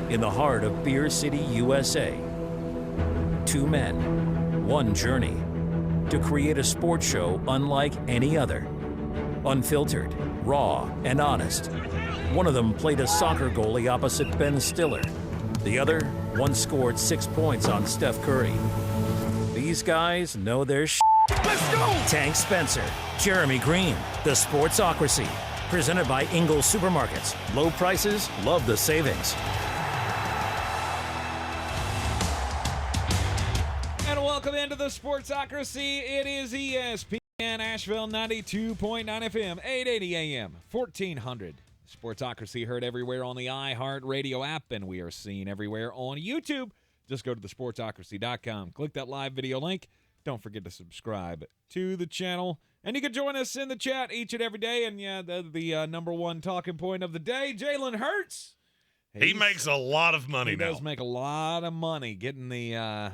in the heart of Beer City, USA. Two men, one journey to create a sports show unlike any other. Unfiltered, raw, and honest. One of them played a soccer goalie opposite Ben Stiller. The other once scored 6 points on Steph Curry. These guys know their shit. Let's go! Tank Spencer, Jeremy Greene, The Sportsocracy. Presented by Ingles Supermarkets. Low prices, love the savings. And welcome into The Sportsocracy. It is ESPN Asheville 92.9 FM, 880 AM, 1400. Sportsocracy heard everywhere on the iHeartRadio app, and we are seen everywhere on YouTube. Just go to thesportsocracy.com. Click that live video link. Don't forget to subscribe to the channel. And you can join us in the chat each and every day. And, yeah, the number one talking point of the day, Jalen Hurts. He makes a lot of money now. He does make a lot of money getting the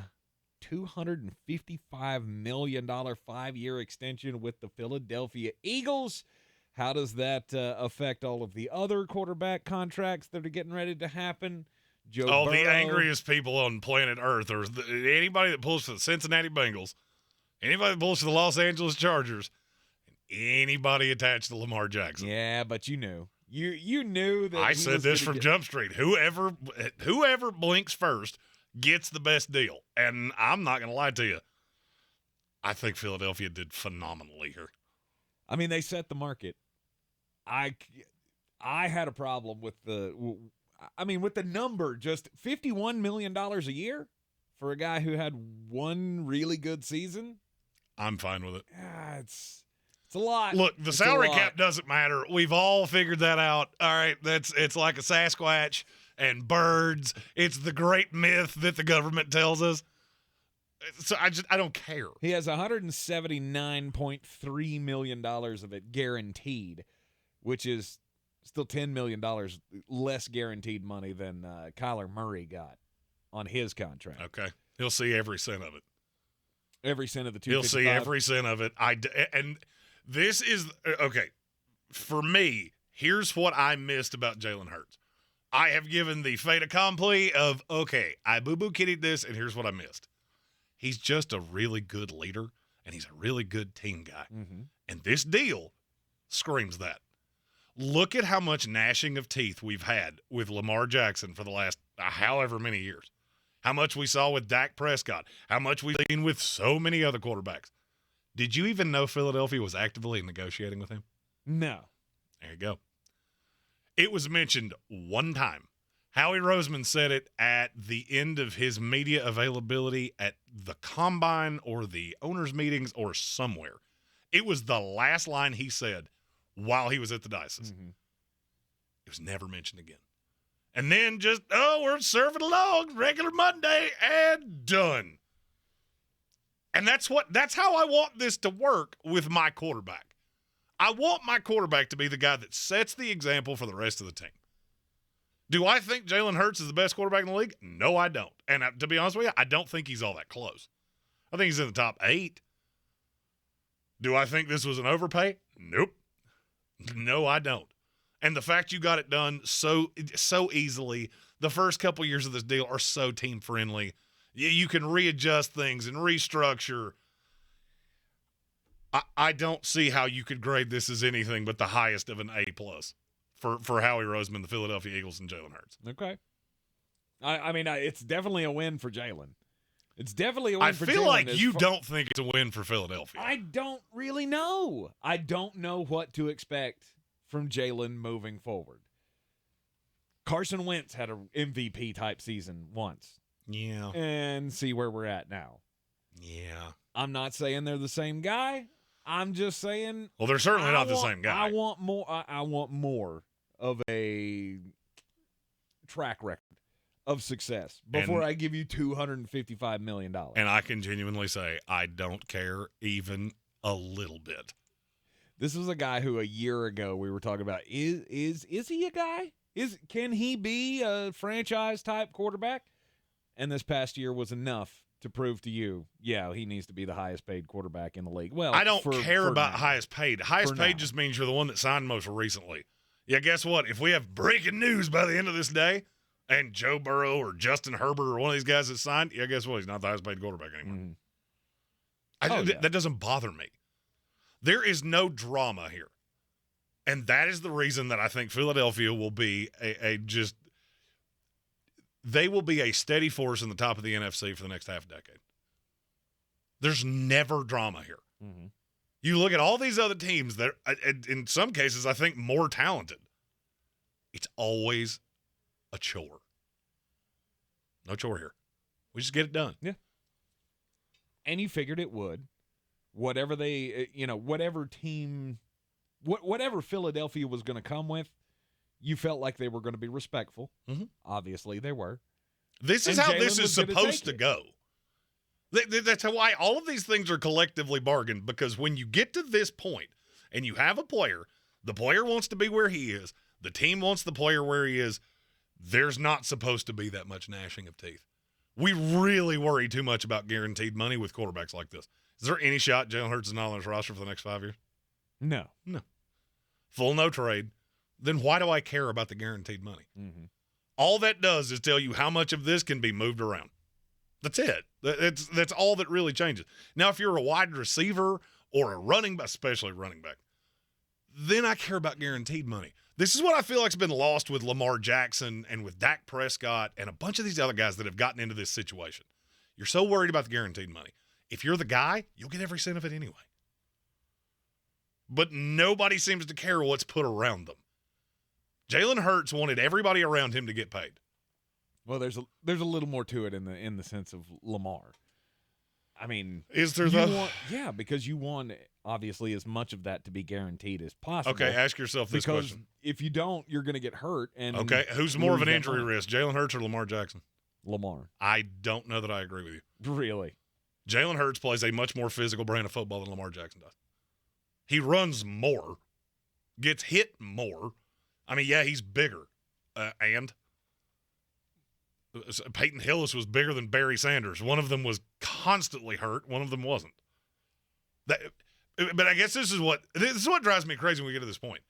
$255 million 5-year extension with the Philadelphia Eagles. How does that affect all of the other quarterback contracts that are getting ready to happen? Joe Burrow. The angriest people on planet Earth are anybody that pulls for the Cincinnati Bengals, anybody that pulls for the Los Angeles Chargers, and anybody attached to Lamar Jackson. Yeah, but you knew. You knew that. I said this from Jump Street. Whoever blinks first gets the best deal. And I'm not going to lie to you. I think Philadelphia did phenomenally here. I mean, they set the market. I had a problem with the number, just $51 million a year for a guy who had one really good season. I'm fine with it. Yeah, it's a lot. Look, the salary cap doesn't matter. We've all figured that out. All right, it's like a Sasquatch and birds. It's the great myth that the government tells us. So I don't care. He has $179.3 million of it guaranteed, which is still $10 million less guaranteed money than Kyler Murray got on his contract. Okay. He'll see every cent of it. Every cent of the $255. He'll see every cent of it. And this is – okay, for me, here's what I missed about Jalen Hurts. I have given the fait accompli of, okay, I boo-boo-kittied this, and here's what I missed. He's just a really good leader, and he's a really good team guy. Mm-hmm. And this deal screams that. Look at how much gnashing of teeth we've had with Lamar Jackson for the last however many years. How much we saw with Dak Prescott. How much we've seen with so many other quarterbacks. Did you even know Philadelphia was actively negotiating with him? No. There you go. It was mentioned one time. Howie Roseman said it at the end of his media availability at the Combine or the owners' meetings or somewhere. It was the last line he said while he was at the Dices. Mm-hmm. It was never mentioned again. And then just, we're serving along, regular Monday, and done. And that's how I want this to work with my quarterback. I want my quarterback to be the guy that sets the example for the rest of the team. Do I think Jalen Hurts is the best quarterback in the league? No, I don't. And to be honest with you, I don't think he's all that close. I think he's in the top 8. Do I think this was an overpay? Nope. No, I don't. And the fact you got it done so easily, the first couple years of this deal are so team-friendly. You can readjust things and restructure. I don't see how you could grade this as anything but the highest of an A+ for Howie Roseman, the Philadelphia Eagles, and Jalen Hurts. Okay. I mean, it's definitely a win for Jalen. It's definitely a win for Jalen. I feel like you don't think it's a win for Philadelphia. I don't really know. I don't know what to expect from Jalen moving forward. Carson Wentz had an MVP-type season once. Yeah. And see where we're at now. Yeah. I'm not saying they're the same guy. I'm just saying. Well, they're certainly not the same guy. I want more. I want more of a track record of success before I give you $255 million. And I can genuinely say I don't care even a little bit. This was a guy who a year ago we were talking about. Is he a guy? Can he be a franchise type quarterback? And this past year was enough to prove to you, yeah, he needs to be the highest paid quarterback in the league. Well, I don't care about highest paid. Highest paid just means you're the one that signed most recently. Yeah, guess what? If we have breaking news by the end of this day, and Joe Burrow or Justin Herbert or one of these guys that signed, yeah, guess what? He's not the highest paid quarterback anymore. That doesn't bother me. There is no drama here. And that is the reason that I think Philadelphia will be they will be a steady force in the top of the NFC for the next half decade. There's never drama here. Mm-hmm. You look at all these other teams that, in some cases, I think more talented. It's always a chore. No chore here. We just get it done. Yeah. And you figured it would. Whatever they, whatever team, whatever Philadelphia was going to come with, you felt like they were going to be respectful. Mm-hmm. Obviously, they were. This is how this is supposed to go. That's why all of these things are collectively bargained, because when you get to this point and you have a player, the player wants to be where he is, the team wants the player where he is, there's not supposed to be that much gnashing of teeth. We really worry too much about guaranteed money with quarterbacks like this. Is there any shot Jalen Hurts is not on his roster for the next 5 years? No. Full no trade. Then why do I care about the guaranteed money? Mm-hmm. All that does is tell you how much of this can be moved around. That's it. That's all that really changes. Now, if you're a wide receiver or a running back, especially running back, then I care about guaranteed money. This is what I feel like has been lost with Lamar Jackson and with Dak Prescott and a bunch of these other guys that have gotten into this situation. You're so worried about the guaranteed money. If you're the guy, you'll get every cent of it anyway. But nobody seems to care what's put around them. Jalen Hurts wanted everybody around him to get paid. Well, there's a little more to it in the sense of Lamar. I mean, is there because you want obviously as much of that to be guaranteed as possible. Okay, ask yourself this question. If you don't, you're going to get hurt. And okay, who's more of an injury risk, Jalen Hurts or Lamar Jackson? Lamar. I don't know that I agree with you. Really? Jalen Hurts plays a much more physical brand of football than Lamar Jackson does. He runs more, gets hit more. I mean, yeah, he's bigger. And Peyton Hillis was bigger than Barry Sanders. One of them was constantly hurt. One of them wasn't. But I guess this is what drives me crazy when we get to this point.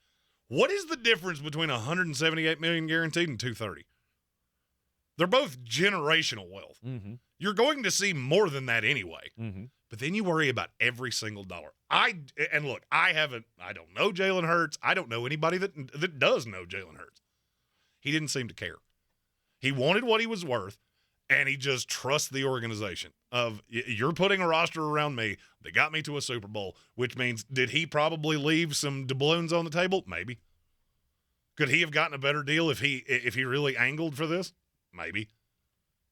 What is the difference between $178 million guaranteed and $230? They're both generational wealth. Mm-hmm. You're going to see more than that anyway. Mm-hmm. But then you worry about every single dollar. I don't know Jalen Hurts. I don't know anybody that does know Jalen Hurts. He didn't seem to care. He wanted what he was worth, and he just trusts the organization of, you're putting a roster around me that got me to a Super Bowl, which means, did he probably leave some doubloons on the table? Maybe. Could he have gotten a better deal if he really angled for this? Maybe.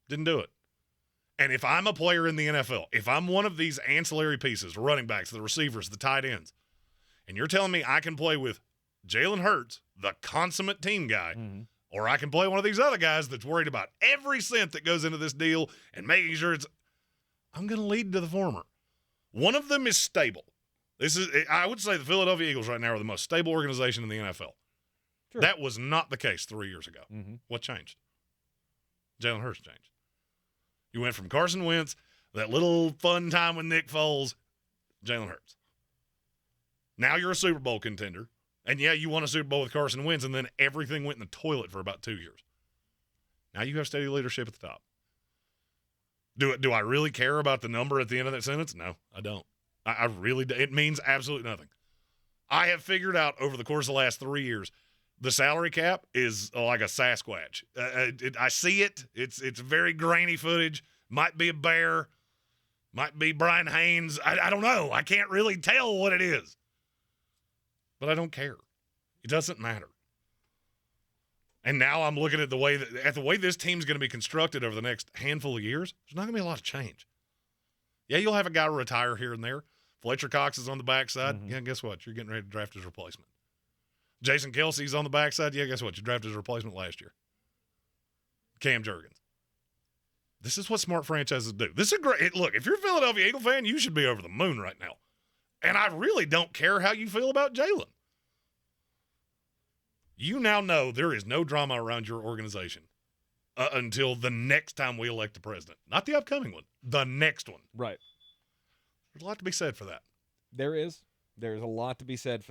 Didn't do it. And if I'm a player in the NFL, if I'm one of these ancillary pieces, running backs, the receivers, the tight ends, and you're telling me I can play with Jalen Hurts, the consummate team guy, mm-hmm. or I can play one of these other guys that's worried about every cent that goes into this deal and making sure I'm going to lead to the former. One of them is stable. I would say the Philadelphia Eagles right now are the most stable organization in the NFL. Sure. That was not the case 3 years ago. Mm-hmm. What changed? Jalen Hurts changed. You went from Carson Wentz, that little fun time with Nick Foles, Jalen Hurts. Now you're a Super Bowl contender. And, yeah, you won a Super Bowl with Carson Wentz, and then everything went in the toilet for about 2 years. Now you have steady leadership at the top. Do I really care about the number at the end of that sentence? No, I don't. I really do. It means absolutely nothing. I have figured out over the course of the last 3 years, the salary cap is like a Sasquatch. I see it. It's very grainy footage. Might be a bear. Might be Brian Haynes. I don't know. I can't really tell what it is. But I don't care. It doesn't matter. And now I'm looking at the way this team's going to be constructed over the next handful of years. There's not going to be a lot of change. Yeah, you'll have a guy retire here and there. Fletcher Cox is on the backside. Mm-hmm. Yeah, guess what? You're getting ready to draft his replacement. Jason Kelsey's on the backside. Yeah, guess what? You drafted his replacement last year. Cam Jurgens. This is what smart franchises do. This is great. Look, if you're a Philadelphia Eagle fan, you should be over the moon right now. And I really don't care how you feel about Jalen. You now know there is no drama around your organization until the next time we elect a president. Not the upcoming one. The next one. Right. There's a lot to be said for that. There is. There's a lot to be said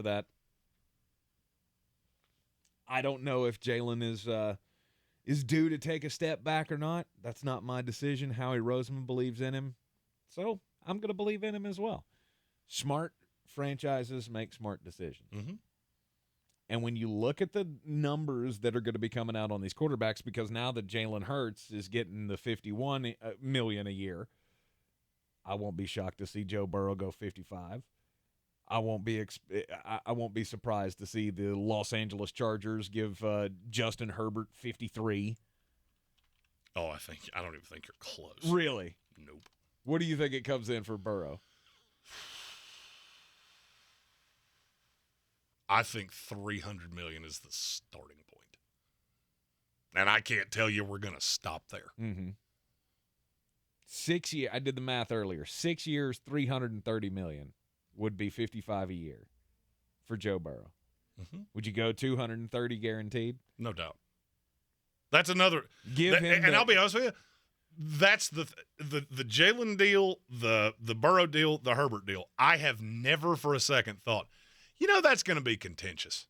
is due to take a step back or not, that's not my decision. Howie Roseman believes in him, so I'm going to believe in him as well. Smart franchises make smart decisions. Mm-hmm. And when you look at the numbers that are going to be coming out on these quarterbacks, because now that Jalen Hurts is getting the $51 million a year, I won't be shocked to see Joe Burrow go 55. I won't be surprised to see the Los Angeles Chargers give Justin Herbert 53. Oh, I don't even think you're close. Really? Nope. What do you think it comes in for Burrow? I think $300 million is the starting point. And I can't tell you we're going to stop there. Mm-hmm. 6 years. I did the math earlier. 6 years, $330 million would be $55 a year for Joe Burrow. Mm-hmm. Would you go $230 guaranteed? No doubt. That's another. And I'll be honest with you, that's the Jalen deal, the Burrow deal, the Herbert deal. I have never for a second thought, that's going to be contentious.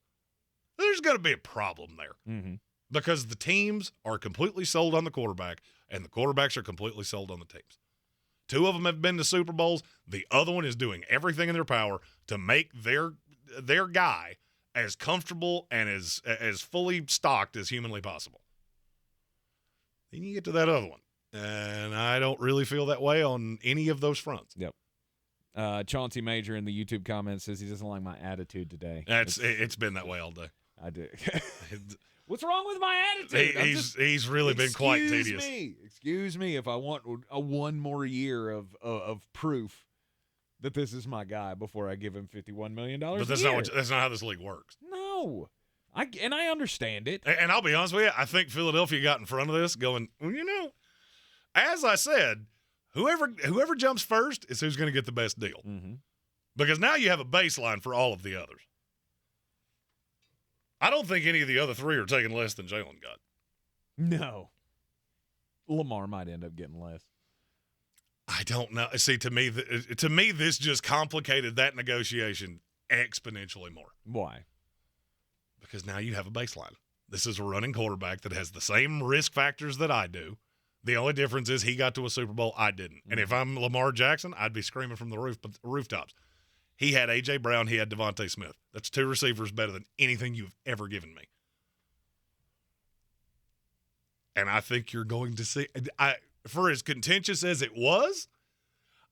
There's going to be a problem there. Mm-hmm. Because the teams are completely sold on the quarterback, and the quarterbacks are completely sold on the teams. 2 of them have been to Super Bowls. The other one is doing everything in their power to make their guy as comfortable and as fully stocked as humanly possible. Then you get to that other one, and I don't really feel that way on any of those fronts. Yep. Chauncey Major in the YouTube comments says he doesn't like my attitude today. It's been that way all day. I do. What's wrong with my attitude? He's really been quite tedious. Excuse me if I want one more year of proof that this is my guy before I give him $51 million. But that's not how this league works. No. I understand it. And I'll be honest with you, I think Philadelphia got in front of this going, as I said, whoever jumps first is who's going to get the best deal. Mm-hmm. Because now you have a baseline for all of the others. I don't think any of the other 3 are taking less than Jalen got. No. Lamar might end up getting less. I don't know. See, to me, this just complicated that negotiation exponentially more. Why? Because now you have a baseline. This is a running quarterback that has the same risk factors that I do. The only difference is he got to a Super Bowl, I didn't. And if I'm Lamar Jackson, I'd be screaming from the rooftops. He had A.J. Brown. He had Devontae Smith. That's 2 receivers better than anything you've ever given me. And I think you're going to see – for as contentious as it was,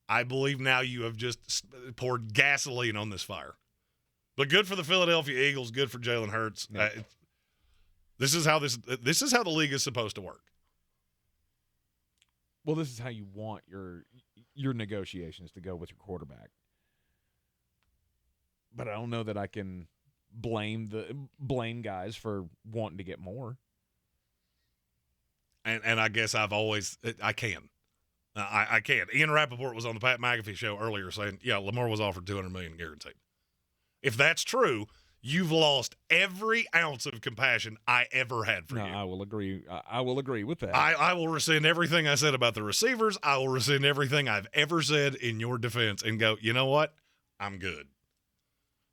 I believe now you have just poured gasoline on this fire. But good for the Philadelphia Eagles, good for Jalen Hurts. Yeah. This is how the league is supposed to work. Well, this is how you want your negotiations to go with your quarterback. But I don't know that I can blame guys for wanting to get more. And I guess I can. I can. Ian Rappaport was on the Pat McAfee show earlier saying, yeah, Lamar was offered $200 million guaranteed. If that's true, you've lost every ounce of compassion I ever had for you. I will agree. I will agree with that. I will rescind everything I said about the receivers. I will rescind everything I've ever said in your defense and go, you know what? I'm good.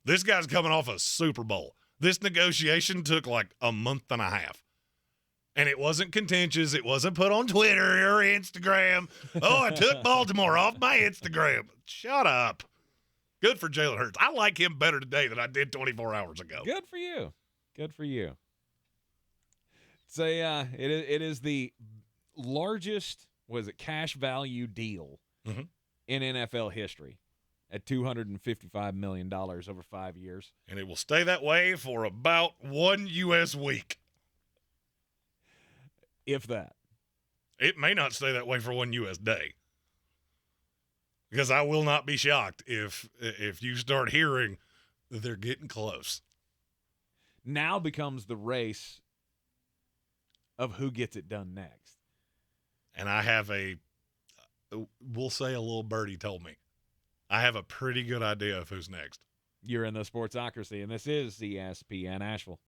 This guy's coming off a Super Bowl. This negotiation took like a month and a half. And it wasn't contentious. It wasn't put on Twitter or Instagram. Oh, I took Baltimore off my Instagram. Shut up. Good for Jalen Hurts. I like him better today than I did 24 hours ago. Good for you. Good for you. It is the largest, cash value deal in NFL history at $255 million over 5 years. And it will stay that way for about 1 U.S. week. If that. It may not stay that way for 1 U.S. day. Because I will not be shocked if you start hearing that they're getting close. Now becomes the race of who gets it done next. And I have we'll say a little birdie told me, I have a pretty good idea of who's next. You're in the Sportsocracy, and this is ESPN Asheville.